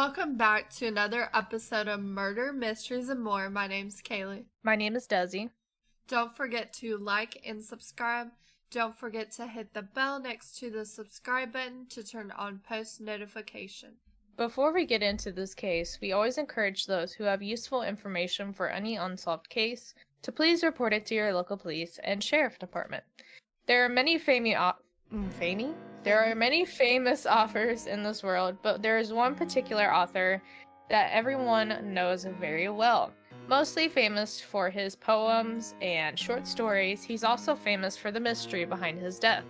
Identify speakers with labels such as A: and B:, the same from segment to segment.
A: Welcome back to another episode of Murder, Mysteries, and More. My name's Kaylee.
B: My name is Desi.
A: Don't forget to like and subscribe. Don't forget to hit the bell next to the subscribe button to turn on post notification.
B: Before we get into this case, we always encourage those who have useful information for any unsolved case to please report it to your local police and sheriff department. There are many famous authors in this world, but there is one particular author that everyone knows very well. Mostly famous for his poems and short stories, he's also famous for the mystery behind his death.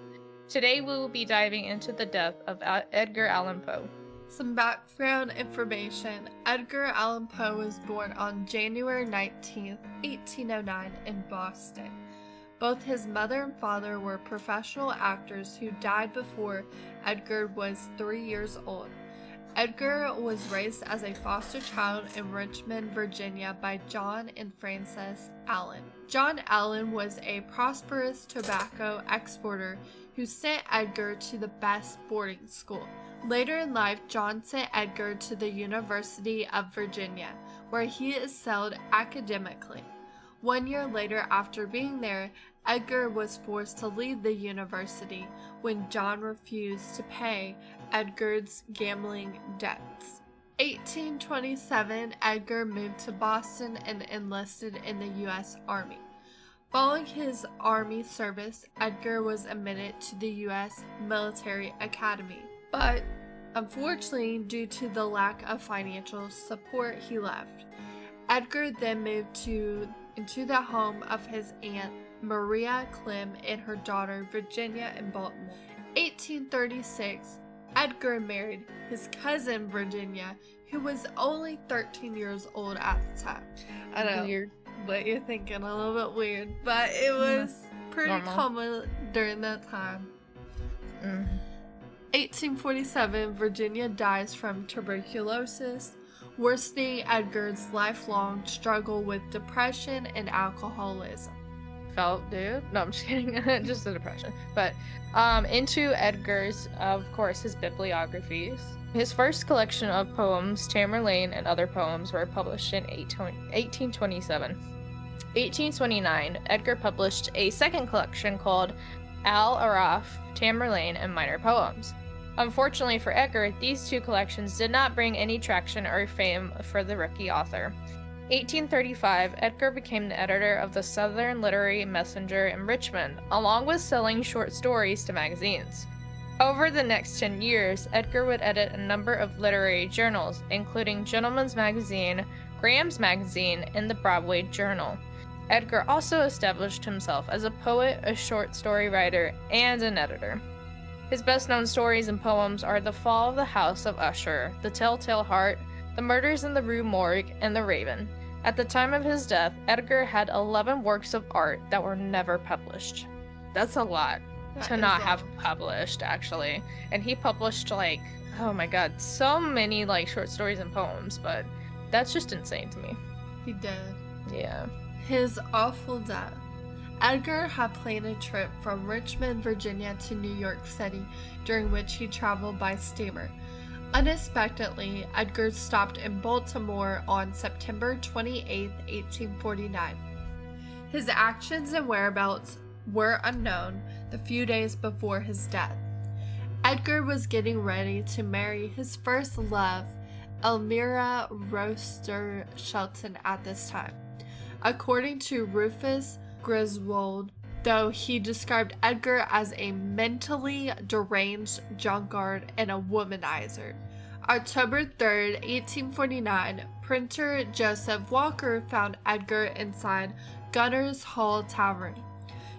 B: Today we will be diving into the death of Edgar Allan Poe.
A: Some background information. Edgar Allan Poe was born on January 19, 1809 in Boston. Both his mother and father were professional actors who died before Edgar was 3 years old. Edgar was raised as a foster child in Richmond, Virginia by John and Frances Allan. John Allan was a prosperous tobacco exporter who sent Edgar to the best boarding school. Later in life, John sent Edgar to the University of Virginia, where he excelled academically. 1 year later, after being there, Edgar was forced to leave the university when John refused to pay Edgar's gambling debts. 1827, Edgar moved to Boston and enlisted in the U.S. Army. Following his Army service, Edgar was admitted to the U.S. Military Academy, but unfortunately, due to the lack of financial support, he left. Edgar then moved into the home of his aunt Maria Clem and her daughter Virginia in Baltimore. 1836, Edgar married his cousin Virginia, who was only 13 years old at the time. I know,
B: Weird.
A: but you're thinking a little bit weird, but it was pretty
B: Normal.
A: common during that time. 1847, Virginia dies from tuberculosis, worsening Edgar's lifelong struggle with depression and alcoholism.
B: Dude. No, I'm just kidding. Just the depression. But into Edgar's, of course, his bibliographies. His first collection of poems, Tamerlane and Other Poems, were published in 1827. 1829, Edgar published a second collection called Al-Araf, Tamerlane, and Minor Poems. Unfortunately for Edgar, these two collections did not bring any traction or fame for the rookie author. 1835, Edgar became the editor of the Southern Literary Messenger in Richmond, along with selling short stories to magazines. Over the next 10 years, Edgar would edit a number of literary journals, including Gentleman's Magazine, Graham's Magazine, and the Broadway Journal. Edgar also established himself as a poet, a short story writer, and an editor. His best-known stories and poems are The Fall of the House of Usher, The Telltale Heart, The Murders in the Rue Morgue, and The Raven. At the time of his death, Edgar had 11 works of art that were never published. That's a lot to not have published, actually. And he published, oh my god, so many, short stories and poems, but that's just insane to me.
A: He did.
B: Yeah.
A: His awful death. Edgar had planned a trip from Richmond, Virginia to New York City, during which he traveled by steamer. Unexpectedly, Edgar stopped in Baltimore on September 28, 1849. His actions and whereabouts were unknown the few days before his death. Edgar was getting ready to marry his first love, Elmira Royster Shelton, at this time. According to Rufus Griswold, though he described Edgar as a mentally deranged drunkard and a womanizer. October 3rd, 1849, printer Joseph Walker found Edgar inside Gunner's Hall Tavern.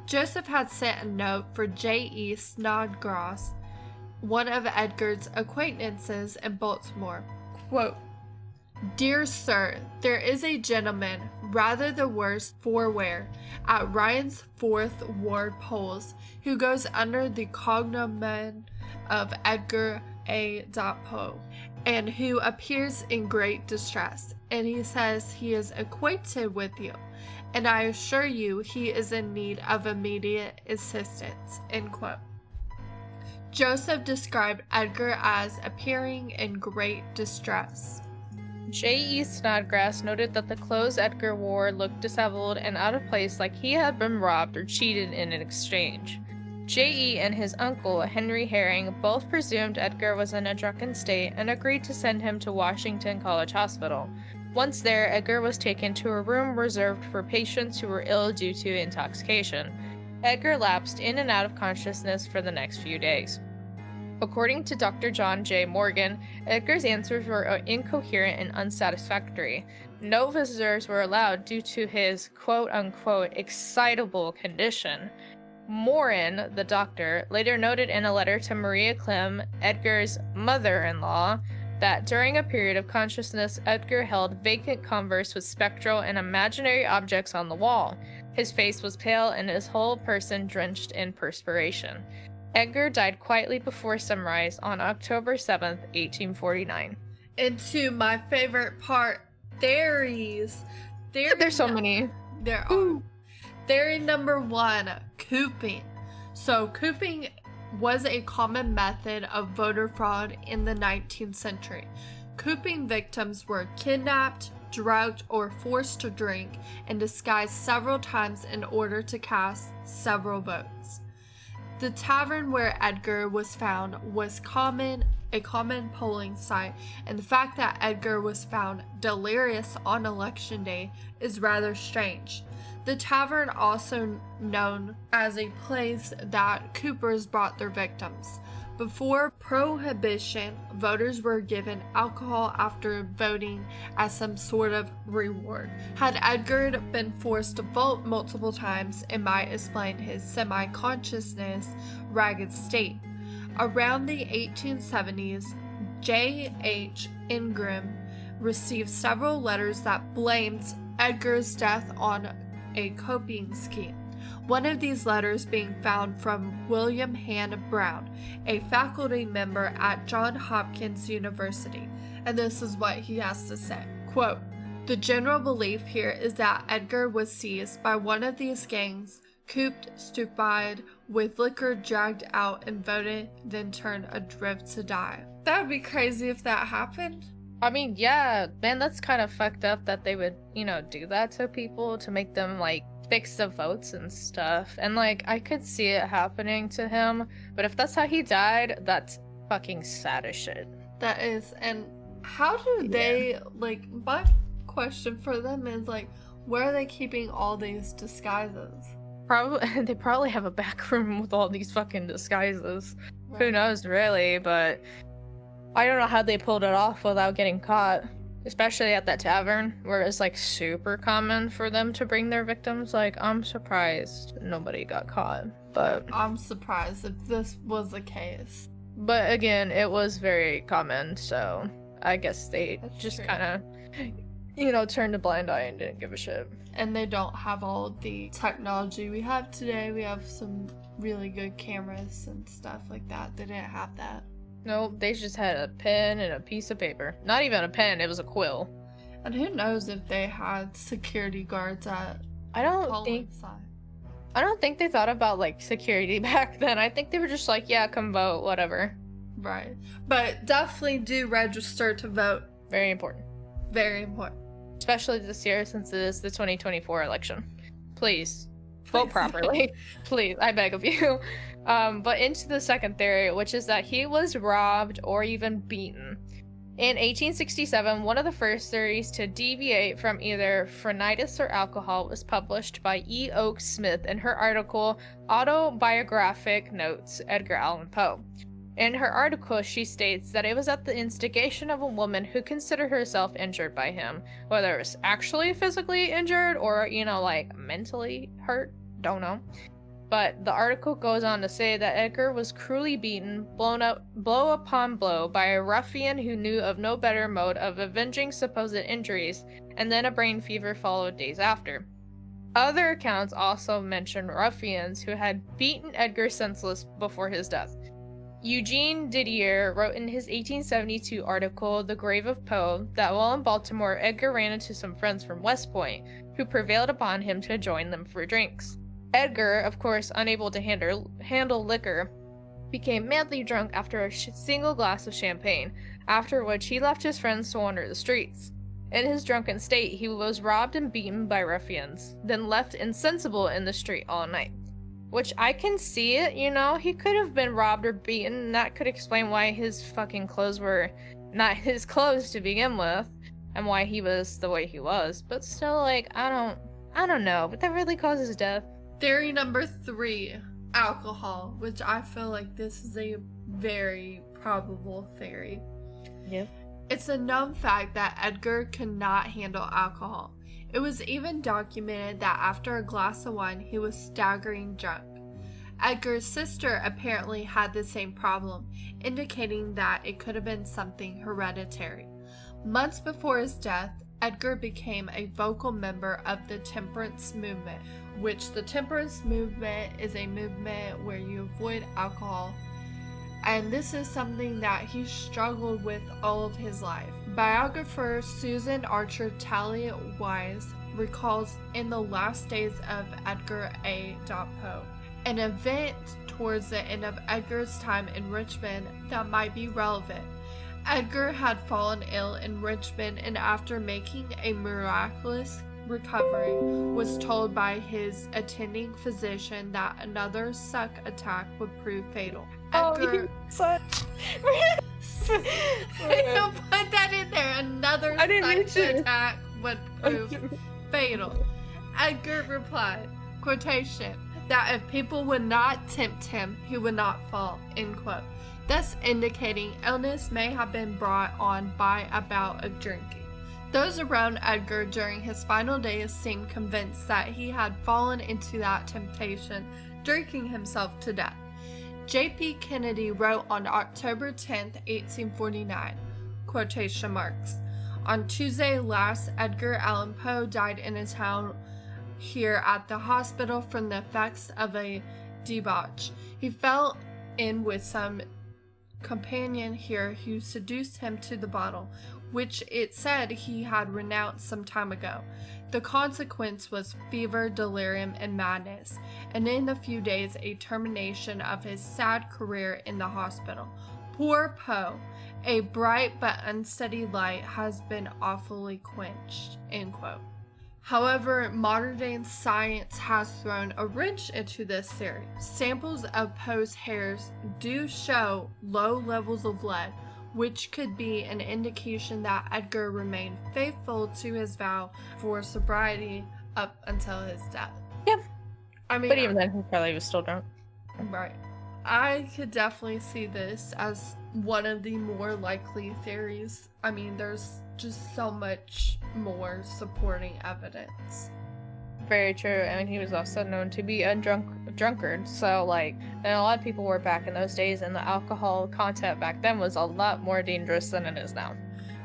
A: Joseph had sent a note for J.E. Snodgrass, one of Edgar's acquaintances in Baltimore. Quote, "Dear Sir, there is a gentleman, rather the worse for wear, at Ryan's 4th Ward Polls, who goes under the cognomen of Edgar A. Poe, and who appears in great distress, and he says he is acquainted with you, and I assure you he is in need of immediate assistance." End quote. Joseph described Edgar as appearing in great distress.
B: J.E. Snodgrass noted that the clothes Edgar wore looked disheveled and out of place, like he had been robbed or cheated in an exchange. J.E. and his uncle, Henry Herring, both presumed Edgar was in a drunken state and agreed to send him to Washington College Hospital. Once there, Edgar was taken to a room reserved for patients who were ill due to intoxication. Edgar lapsed in and out of consciousness for the next few days. According to Dr. John J. Morgan, Edgar's answers were incoherent and unsatisfactory. No visitors were allowed due to his quote-unquote excitable condition. Morin, the doctor, later noted in a letter to Maria Clem, Edgar's mother-in-law, that during a period of consciousness, Edgar held vacant converse with spectral and imaginary objects on the wall. His face was pale and his whole person drenched in perspiration. Edgar died quietly before sunrise on October 7th, 1849.
A: Into my favorite part, theories.
B: There's so many.
A: There are. Theory number 1, cooping. So cooping was a common method of voter fraud in the 19th century. Cooping victims were kidnapped, drugged, or forced to drink and disguised several times in order to cast several votes. The tavern where Edgar was found was a common polling site, and the fact that Edgar was found delirious on election day is rather strange. The tavern, also known as a place that coopers brought their victims. Before Prohibition, voters were given alcohol after voting as some sort of reward. Had Edgar been forced to vote multiple times, it might explain his semi-consciousness, ragged state. Around the 1870s, J.H. Ingram received several letters that blamed Edgar's death on a coping scheme. One of these letters being found from William Hand Brown, a faculty member at Johns Hopkins University, and this is what he has to say. Quote, "The general belief here is that Edgar was seized by one of these gangs, cooped, stupefied, with liquor dragged out and voted, then turned adrift to die." That would be crazy if that happened.
B: I mean, yeah, man, that's kind of fucked up that they would, do that to people to make them, fix the votes and stuff. And, I could see it happening to him, but if that's how he died, that's fucking sad as shit.
A: That is, and how do they, my question for them is, where are they keeping all these disguises?
B: They probably have a back room with all these fucking disguises.
A: Right.
B: Who knows, really, but I don't know how they pulled it off without getting caught. Especially at that tavern, where it's, super common for them to bring their victims. I'm surprised nobody got caught, but...
A: I'm surprised if this was the case.
B: But again, it was very common, so I guess they
A: That's
B: just
A: true.
B: kind of, turned a blind eye and didn't give a shit.
A: And they don't have all the technology we have today. We have some really good cameras and stuff like that. They didn't have that.
B: No, they just had a pen and a piece of paper. Not even a pen, it was a quill.
A: And who knows if they had security guards at
B: I don't
A: polling
B: think
A: site.
B: they thought about security back then. I think they were just yeah, come vote, whatever.
A: Right. But definitely do register to vote.
B: Very important.
A: Very important.
B: Especially this year since it is the 2024 election. Please, vote properly. Please, I beg of you. But into the second theory, which is that he was robbed or even beaten. In 1867, one of the first theories to deviate from either phrenitis or alcohol was published by E. Oak Smith in her article Autobiographic Notes, Edgar Allan Poe. In her article, she states that it was at the instigation of a woman who considered herself injured by him, whether it was actually physically injured or, mentally hurt, don't know. But the article goes on to say that Edgar was cruelly beaten, blow upon blow, by a ruffian who knew of no better mode of avenging supposed injuries, and then a brain fever followed days after. Other accounts also mention ruffians who had beaten Edgar senseless before his death. Eugene Didier wrote in his 1872 article, The Grave of Poe, that while in Baltimore, Edgar ran into some friends from West Point, who prevailed upon him to join them for drinks. Edgar, of course, unable to handle liquor, became madly drunk after a single glass of champagne, after which he left his friends to wander the streets. In his drunken state, he was robbed and beaten by ruffians, then left insensible in the street all night. Which I can see it, you know, he could have been robbed or beaten, and that could explain why his fucking clothes were not his clothes to begin with, and why he was the way he was. But still, like, I don't know, but that really causes death.
A: Theory number 3, alcohol, which I feel like this is a very probable theory.
B: Yep.
A: It's a known fact that Edgar could not handle alcohol. It was even documented that after a glass of wine, he was staggering drunk. Edgar's sister apparently had the same problem, indicating that it could have been something hereditary. Months before his death, Edgar became a vocal member of the temperance movement, which the temperance movement is a movement where you avoid alcohol, and this is something that he struggled with all of his life. Biographer Susan Archer Talley-Wise recalls in the last days of Edgar A. Poe, an event towards the end of Edgar's time in Richmond that might be relevant. Edgar had fallen ill in Richmond, and after making a miraculous recovery, was told by his attending physician that another suck attack would prove fatal. Edgar,
B: such.
A: don't put that in there. Another such attack would prove fatal. Edgar replied, quotation, that if people would not tempt him, he would not fall, end quote. Thus indicating illness may have been brought on by a bout of drinking. Those around Edgar during his final days seemed convinced that he had fallen into that temptation, drinking himself to death. J.P. Kennedy wrote on October 10, 1849, quotation marks, on Tuesday last, Edgar Allan Poe died in a town here at the hospital from the effects of a debauch. He fell in with some companion here who seduced him to the bottle, which it said he had renounced some time ago. The consequence was fever, delirium, and madness, and in a few days a termination of his sad career in the hospital. Poor Poe, a bright but unsteady light has been awfully quenched, end quote. However, modern-day science has thrown a wrench into this theory. Samples of Poe's hairs do show low levels of lead, which could be an indication that Edgar remained faithful to his vow for sobriety up until his death.
B: Yep.
A: I mean,
B: but even then, he probably was still drunk.
A: Right. I could definitely see this as one of the more likely theories. I mean, there's just so much more supporting evidence.
B: Very true, and he was also known to be a drunkard, so like, and a lot of people were back in those days, and the alcohol content back then was a lot more dangerous than it is now.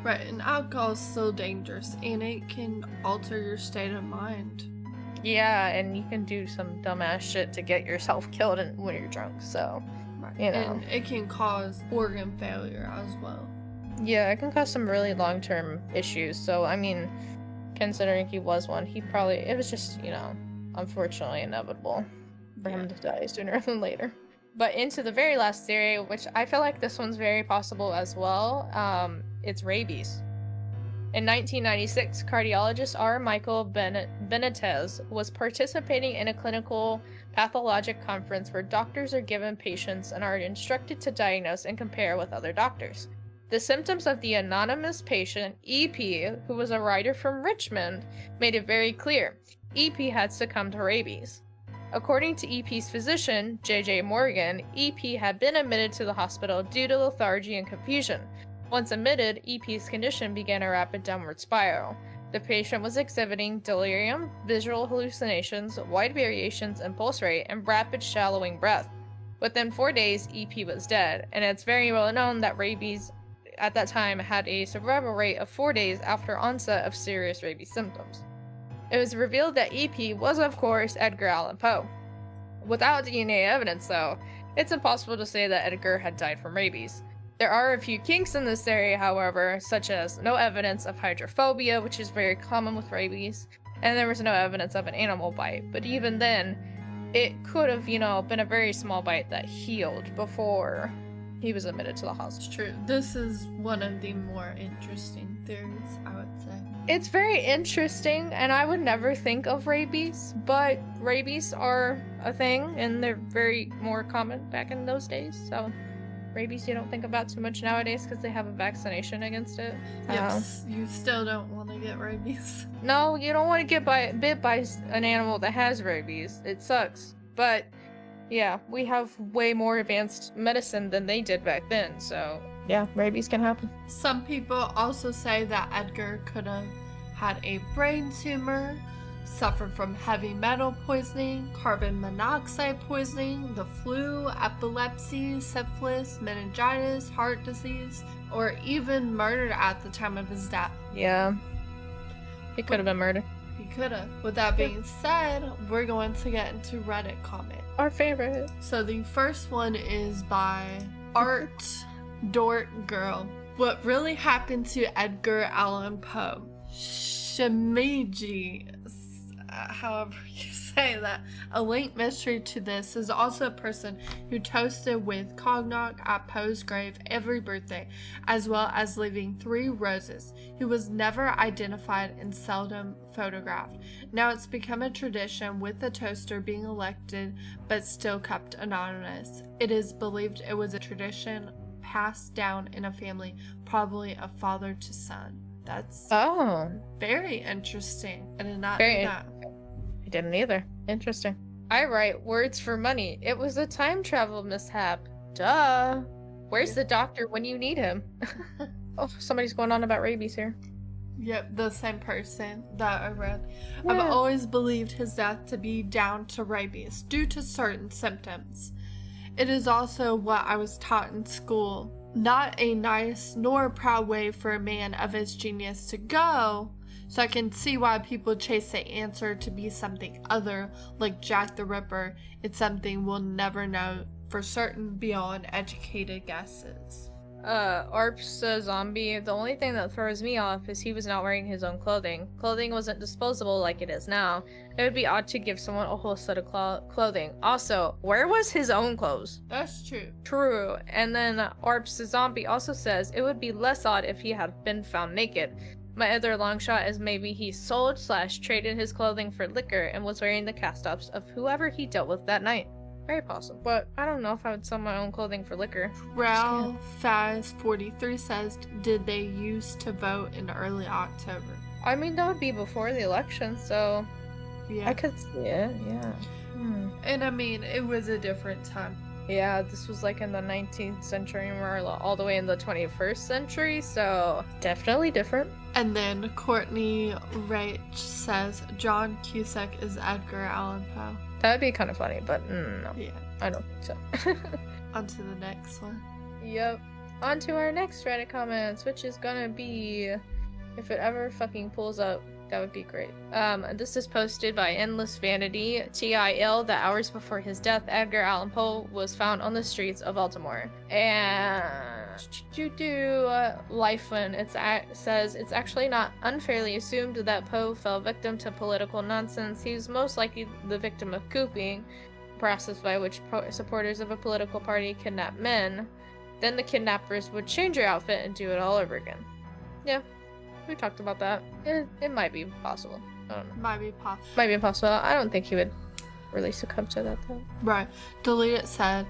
A: Right, and alcohol is still dangerous, and it can alter your state of mind.
B: Yeah, and you can do some dumbass shit to get yourself killed when you're drunk, so,
A: right.
B: You know.
A: And it can cause organ failure as well.
B: Yeah, it can cause some really long-term issues, so, I mean, considering he was one, it was just, you know, unfortunately inevitable for him to die sooner than later. But into the very last theory, which I feel like this one's very possible as well, it's rabies. In 1996, cardiologist R. Michael Benitez was participating in a clinical pathologic conference where doctors are given patients and are instructed to diagnose and compare with other doctors. The symptoms of the anonymous patient, EP, who was a writer from Richmond, made it very clear. EP had succumbed to rabies. According to EP's physician, J.J. Morgan, EP had been admitted to the hospital due to lethargy and confusion. Once admitted, EP's condition began a rapid downward spiral. The patient was exhibiting delirium, visual hallucinations, wide variations in pulse rate, and rapid shallowing breath. Within 4 days, EP was dead, and it's very well known that rabies at that time had a survival rate of 4 days after onset of serious rabies symptoms. It was revealed that EP was, of course, Edgar Allan Poe. Without DNA evidence, though, it's impossible to say that Edgar had died from rabies. There are a few kinks in this area, however, such as no evidence of hydrophobia, which is very common with rabies, and there was no evidence of an animal bite, but even then, it could have, been a very small bite that healed before he was admitted to the hospital.
A: It's true. This is one of the more interesting theories, I would say.
B: It's very interesting, and I would never think of rabies, but rabies are a thing, and they're very more common back in those days, so rabies you don't think about too much nowadays because they have a vaccination against it.
A: Yes, you still don't want to get rabies.
B: No, you don't want to get bit by an animal that has rabies. It sucks. But yeah, we have way more advanced medicine than they did back then, so yeah, rabies can happen.
A: Some people also say that Edgar could have had a brain tumor, suffered from heavy metal poisoning, carbon monoxide poisoning, the flu, epilepsy, syphilis, meningitis, heart disease, or even murdered at the time of his death.
B: Yeah, he could have been murdered.
A: He could have. With that being said, we're going to get into Reddit comment.
B: Our favorite.
A: So the first one is by Art Dort Girl. What really happened to Edgar Allan Poe? Shimiji, however you say that. A linked mystery to this is also a person who toasted with cognac at Poe's grave every birthday, as well as leaving 3 roses, who was never identified and seldom photographed. Now it's become a tradition, with the toaster being elected but still kept anonymous. It is believed it was a tradition passed down in a family, probably a father to son. That's very interesting. I did not know that.
B: I didn't either. Interesting. I write words for money. It was a time travel mishap. Duh. Where's the doctor when you need him? Oh, somebody's going on about rabies here.
A: Yep, the same person that I read.
B: Yeah.
A: I've always believed his death to be down to rabies due to certain symptoms. It is also what I was taught in school. Not a nice nor proud way for a man of his genius to go, so I can see why people chase the answer to be something other, like Jack the Ripper. It's something we'll never know for certain beyond educated guesses.
B: Arp's a zombie. The only thing that throws me off is he was not wearing his own clothing. Clothing wasn't disposable like it is now. It would be odd to give someone a whole set of clothing. Also, where was his own clothes?
A: That's true.
B: True. And then Arp's a zombie also says it would be less odd if he had been found naked. My other long shot is maybe he sold/traded his clothing for liquor and was wearing the cast-offs of whoever he dealt with that night. Very possible, but I don't know if I would sell my own clothing for liquor.
A: Ralph Faz 43 says, did they used to vote in early October?
B: I mean, that would be before the election, so
A: Yeah.
B: I could see it, yeah.
A: And I mean, it was a different time.
B: Yeah, this was like in the 19th century and we're all the way in the 21st century, so definitely different.
A: And then Courtney Rach says, John Cusack is Edgar Allan Poe.
B: That'd be kind of funny, but no.
A: Yeah.
B: I don't think so.
A: On to the next one.
B: Yep. On to our next Reddit comments, which is gonna be, if it ever fucking pulls up, that would be great. This is posted by Endless Vanity. TIL, the hours before his death, Edgar Allan Poe was found on the streets of Baltimore. And Lifeline, says it's actually not unfairly assumed that Poe fell victim to political nonsense. He was most likely the victim of cooping, a process by which supporters of a political party kidnap men. Then the kidnappers would change your outfit and do it all over again. Yeah. We talked about that. It might be possible. I don't know.
A: Might be possible.
B: Might be possible. I don't think he would really succumb to that though.
A: Right. Delete It said,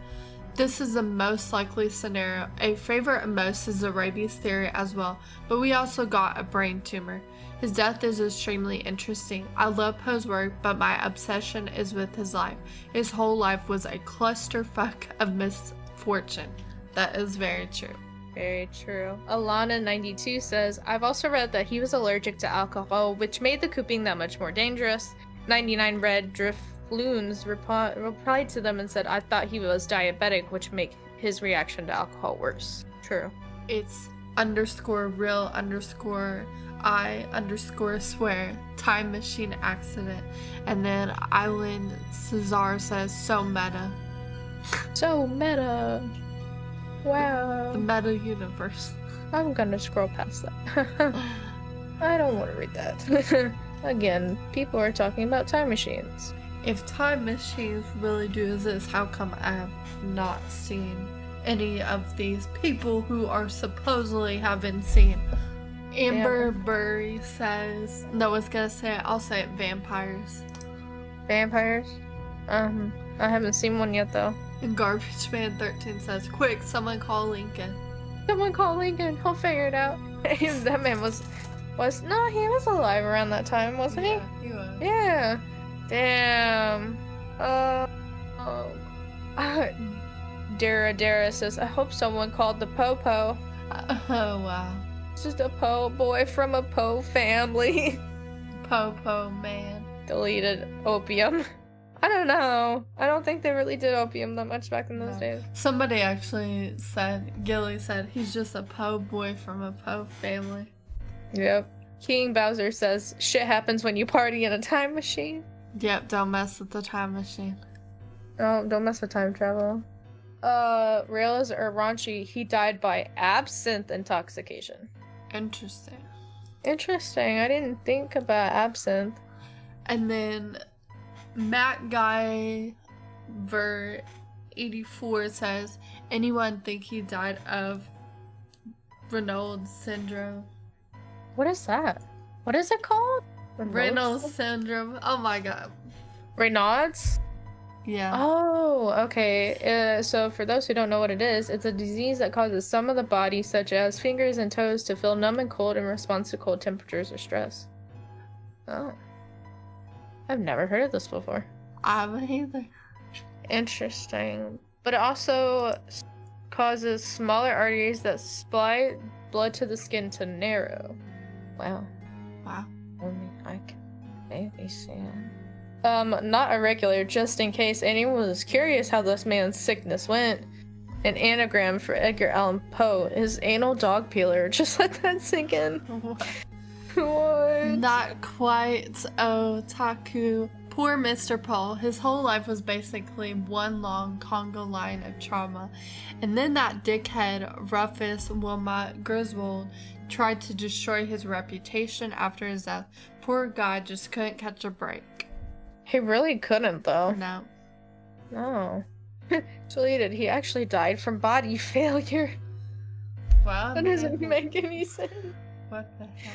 A: this is the most likely scenario. A favorite of most is the rabies theory as well, but we also got a brain tumor. His death is extremely interesting. I love Poe's work, but my obsession is with his life. His whole life was a clusterfuck of misfortune. That is very true.
B: Very true. Alana92 says, I've also read that he was allergic to alcohol, which made the cooping that much more dangerous. 99 Red Drifloons replied to them and said, I thought he was diabetic, which make his reaction to alcohol worse. True.
A: It's _real_I_swear time machine accident. And then Island Cesar says, so meta.
B: So meta. Wow.
A: The meta universe.
B: I'm gonna scroll past that. I don't want to read that. Again, people are talking about time machines.
A: if time machines really do exist, how come I have not seen any of these people who are supposedly have been seen? Amber Burry says, no one's gonna say it, I'll say it, vampires.
B: Vampires? I haven't seen one yet though.
A: And Garbage Man 13 says, quick, someone call Lincoln.
B: Someone call Lincoln, he'll figure it out. That man was no, he was alive around that time, wasn't he?
A: Yeah, he was.
B: Yeah. Damn. Dara says, I hope someone called the Popo.
A: Oh, wow.
B: It's just a Poe boy from a Poe family.
A: Popo man.
B: Deleted opium. I don't know. I don't think they really did opium that much back in those days.
A: Somebody actually said, Gilly said, he's just a Poe boy from a Poe family.
B: Yep. King Bowser says, shit happens when you party in a time machine.
A: Yep, don't mess with the time machine.
B: Oh, don't mess with time travel. Rails or Raunchy, he died by absinthe intoxication.
A: Interesting.
B: Interesting. I didn't think about absinthe.
A: And then Matt Guy Ver 84 says, anyone think he died of Reynolds syndrome?
B: What is that? What is it called?
A: Reynolds syndrome. Oh my god.
B: Raynaud's?
A: Yeah.
B: Oh, okay. So for those who don't know what it is, it's a disease that causes some of the body, such as fingers and toes, to feel numb and cold in response to cold temperatures or stress. Oh. I've never heard of this before.
A: I haven't either.
B: Interesting. But it also causes smaller arteries that supply blood to the skin to narrow. Wow.
A: Wow.
B: Only I can maybe see it. Not irregular, just in case anyone was curious how this man's sickness went. An anagram for Edgar Allan Poe, his anal dog peeler. Just let that sink in. What?
A: Not quite. Oh, Taku. Poor Mr. Paul. His whole life was basically one long Congo line of trauma. And then that dickhead, Rufus Wilmot Griswold, tried to destroy his reputation after his death. Poor guy just couldn't catch a break.
B: He really couldn't, though.
A: No.
B: No. Deleted. He actually died from body failure.
A: Well,
B: That doesn't make any sense.
A: What the hell?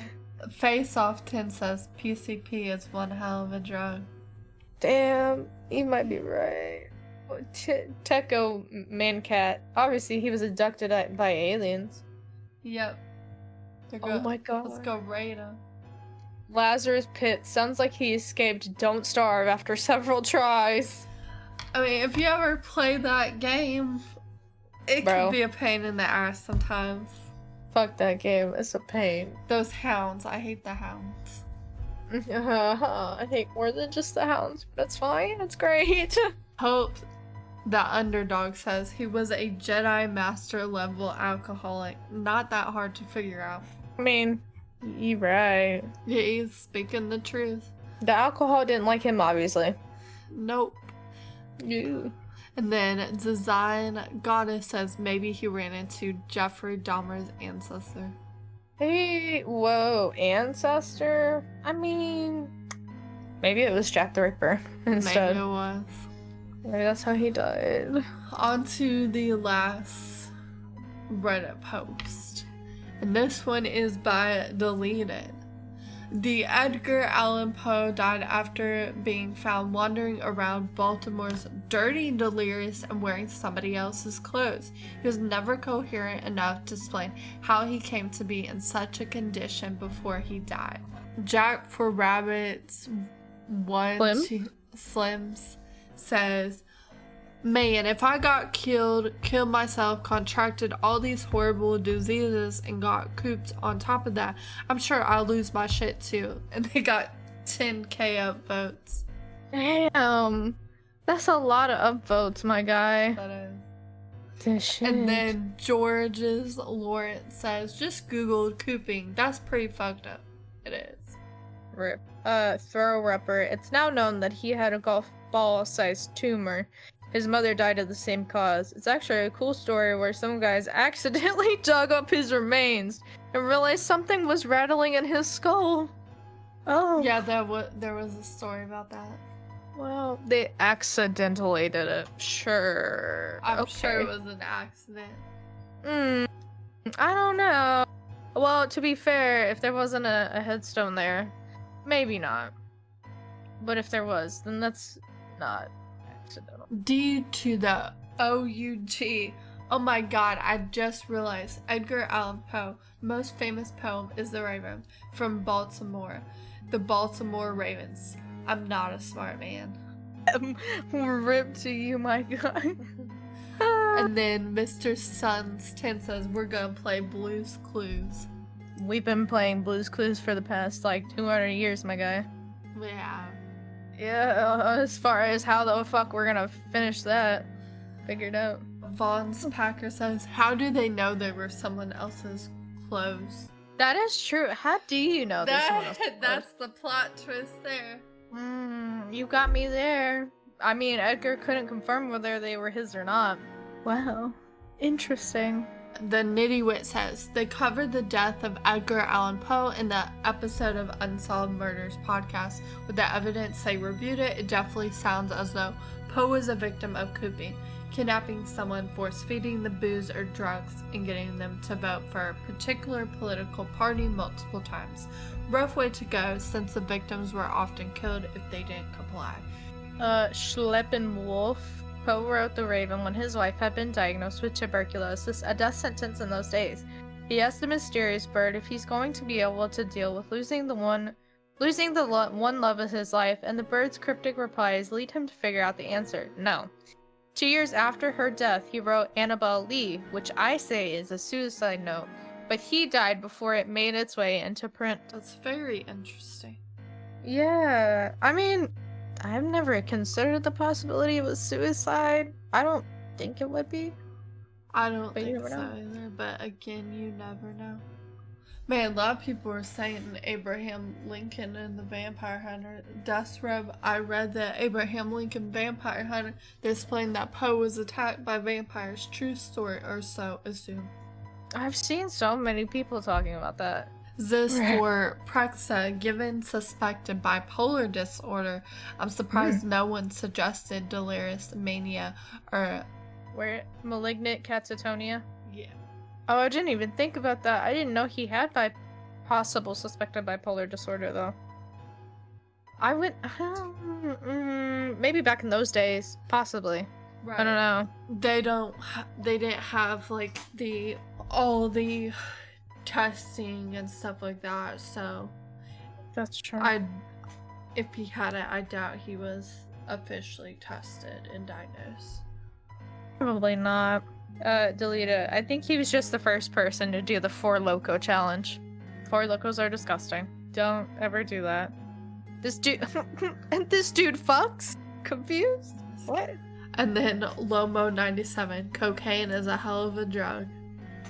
A: Face Off 10 says PCP is one hell of a drug.
B: Damn, you might be right. Techo Mancat. Obviously, he was abducted by aliens.
A: Yep.
B: Oh my god.
A: Let's go raid him.
B: Lazarus Pit. Sounds like he escaped Don't Starve after several tries.
A: I mean, if you ever play that game, it can be a pain in the ass sometimes.
B: Fuck that game. It's a pain.
A: Those hounds. I hate the hounds.
B: I hate more than just the hounds, but it's fine. It's great.
A: Hope the Underdog says he was a Jedi Master level alcoholic. Not that hard to figure out.
B: I mean, you're right.
A: He's speaking the truth.
B: The alcohol didn't like him, obviously.
A: Nope.
B: You.
A: And then Design Goddess says maybe he ran into Jeffrey Dahmer's ancestor.
B: Hey, whoa, ancestor? I mean, maybe it was Jack the Ripper instead.
A: Maybe it was.
B: Maybe that's how he died.
A: On to the last Reddit post. And this one is by Deleted. The Edgar Allan Poe died after being found wandering around Baltimore's dirty, delirious, and wearing somebody else's clothes. He was never coherent enough to explain how he came to be in such a condition before he died. Jack for Rabbits Slims says, man, if I got killed myself, contracted all these horrible diseases, and got cooped on top of that, I'm sure I'll lose my shit too. And they got 10k upvotes.
B: Damn. That's a lot of upvotes, my guy.
A: That is.
B: This shit.
A: And then George's Lawrence says, just Googled cooping. That's pretty fucked up. It is.
B: Rip. Throw Rupper. It's now known that he had a golf ball-sized tumor. His mother died of the same cause. It's actually a cool story where some guys accidentally dug up his remains and realized something was rattling in his skull. Oh.
A: Yeah, there was a story about that.
B: Well, they accidentally did it. Sure.
A: I'm
B: okay.
A: sure it was an accident.
B: I don't know. Well, to be fair, if there wasn't a headstone there, maybe not. But if there was, then that's not accidental.
A: Due to the OUG. Oh my god, I just realized Edgar Allan Poe, most famous poem is The Raven from Baltimore. The Baltimore Ravens. I'm not a smart man.
B: Rip to you, my guy.
A: And then Mr. Sun's 10 says we're gonna play Blue's Clues.
B: We've been playing Blue's Clues for the past, 200 years, my guy.
A: Yeah.
B: Yeah, as far as how the fuck we're gonna finish that, figured out.
A: Vaughn's Packer says, how do they know they were someone else's clothes?
B: That is true. How do you know there's someone else's clothes?
A: That's the plot twist there.
B: You got me there. I mean, Edgar couldn't confirm whether they were his or not. Wow. Interesting.
A: The Nitty-Wit says, they covered the death of Edgar Allan Poe in the episode of Unsolved Murders podcast. With the evidence they reviewed it definitely sounds as though Poe was a victim of cooping, kidnapping someone, force feeding the booze or drugs, and getting them to vote for a particular political party multiple times. Rough way to go, since the victims were often killed if they didn't comply.
B: Schleppenwolf. Poe wrote The Raven when his wife had been diagnosed with tuberculosis, a death sentence in those days. He asked the mysterious bird if he's going to be able to deal with losing the one love of his life, and the bird's cryptic replies lead him to figure out the answer: no. 2 years after her death, he wrote Annabel Lee, which I say is a suicide note, but he died before it made its way into print.
A: That's very interesting.
B: Yeah, I mean, I've never considered the possibility of a suicide. I don't think it would be.
A: I don't
B: But you
A: think
B: never
A: so
B: know.
A: either, but again, you never know. Man, a lot of people were saying Abraham Lincoln and the Vampire Hunter. Death Rub, I read the Abraham Lincoln Vampire Hunter. They explained that Poe was attacked by vampires. True story, or so assume.
B: I've seen so many people talking about that.
A: This for Prexa, given suspected bipolar disorder. I'm surprised no one suggested delirious mania or...
B: Where malignant catatonia?
A: Yeah.
B: Oh, I didn't even think about that. I didn't know he had possible suspected bipolar disorder, though. I would... maybe back in those days. Possibly.
A: Right.
B: I don't know.
A: They didn't have, all the testing and stuff like that, so...
B: That's true.
A: If he had it, I doubt he was officially tested and diagnosed.
B: Probably not. Delete it. I think he was just the first person to do the 4 Loco challenge. 4 Locos are disgusting. Don't ever do that. This dude... this dude fucks? Confused? What?
A: And then Lomo97, cocaine is a hell of a drug.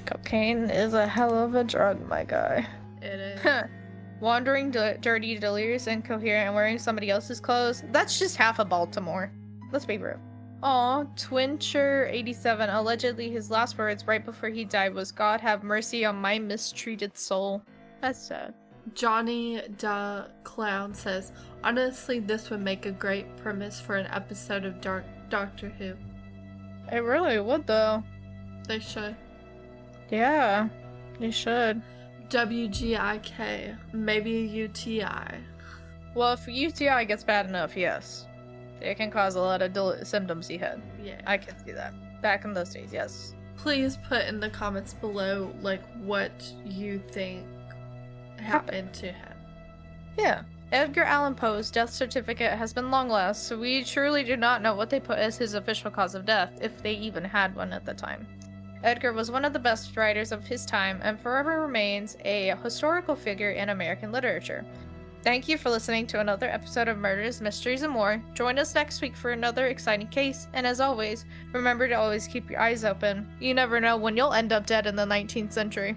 B: Cocaine is a hell of a drug, my guy.
A: It is.
B: Wandering, dirty, delirious, incoherent, and wearing somebody else's clothes? That's just half of Baltimore. Let's be real. Aw, Twincher87. Allegedly, his last words right before he died was, "God have mercy on my mistreated soul." That's sad.
A: Johnny the Clown says, honestly, this would make a great premise for an episode of Doctor Who.
B: It really would, though.
A: They should.
B: Yeah, they should.
A: WGIK, maybe UTI.
B: Well, if UTI gets bad enough, yes. It can cause a lot of symptoms he had.
A: Yeah.
B: I can see that. Back in those days, yes.
A: Please put in the comments below, what you think happened to him.
B: Yeah. Edgar Allan Poe's death certificate has been long lost, so we truly do not know what they put as his official cause of death, if they even had one at the time. Edgar was one of the best writers of his time and forever remains a historical figure in American literature. Thank you for listening to another episode of Murders, Mysteries, and More. Join us next week for another exciting case, and as always, remember to always keep your eyes open. You never know when you'll end up dead in the 19th century.